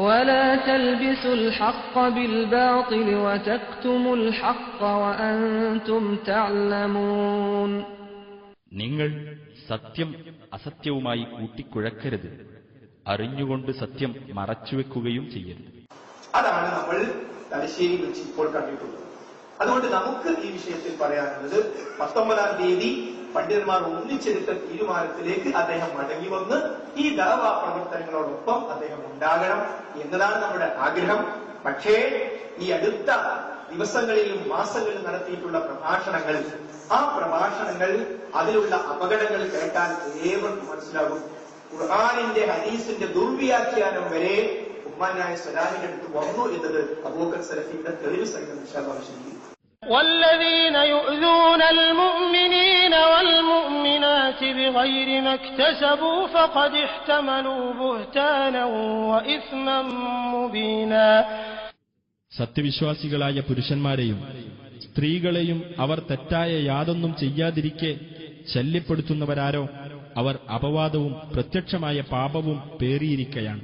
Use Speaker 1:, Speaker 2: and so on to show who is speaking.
Speaker 1: ولا تلبسوا الحق بالباطل وتكتموا الحق وأنتم تعلمون.
Speaker 2: നിങ്ങൾ സത്യം അസത്യവുമായി കൂട്ടിക്കുഴക്കരുത്, അറിഞ്ഞുകൊണ്ട് സത്യം മറച്ചുവെക്കുകയും ചെയ്യരുത്.
Speaker 3: അതാണ് നമ്മൾ തലശ്ശേരിയിൽ വെച്ച് ഇപ്പോൾ കണ്ടിട്ടുള്ളത്. അതുകൊണ്ട് നമുക്ക് ഈ വിഷയത്തിൽ പറയാനുള്ളത് 19-ാം തീയതി പണ്ഡിതന്മാർ ഒന്നിച്ചെടുത്ത തീരുമാനത്തിലേക്ക് അദ്ദേഹം മടങ്ങി വന്ന് ഈ ദഅവാ പ്രവർത്തനങ്ങളോടൊപ്പം അദ്ദേഹം ഉണ്ടാകണം എന്നതാണ് നമ്മുടെ ആഗ്രഹം. പക്ഷേ ഈ അടുത്ത ദിവസങ്ങളിലും മാസങ്ങളിലും നടത്തിയിട്ടുള്ള പ്രഭാഷണങ്ങൾ, ആ പ്രഭാഷണങ്ങൾ, അതിലുള്ള അപകടങ്ങൾ കേട്ടാൽ ഏവർക്കും മനസ്സിലാകും. ഖുർആനിന്റെ ഹദീസിന്റെ ദുർവ്യാഖ്യാനം വരെ ഉമ്മാനായ സലാമിന്റെ അടുത്ത് വന്നു എന്നത് അബൂബക്കർ സലഫിയുടെ തെളിവ് സഹിതം വിശദീകരിക്കുന്നു.
Speaker 4: والذين يؤذون المؤمنين والمؤمنات بغير ما اكتسبوا فقد احتملوا بهتانا وإثما مبينا.
Speaker 5: സത്യവിശ്വാസികളായ പുരുഷന്മാരെയും സ്ത്രീകളെയും അവർ തെറ്റായ യാതൊന്നും ചെയ്യാതിരിക്കെ ശല്യപ്പെടുത്തുന്നവരാരോ അവർ അപവാദവും പ്രത്യക്ഷമായ പാപവും പേറിയിരിക്കയാണ്.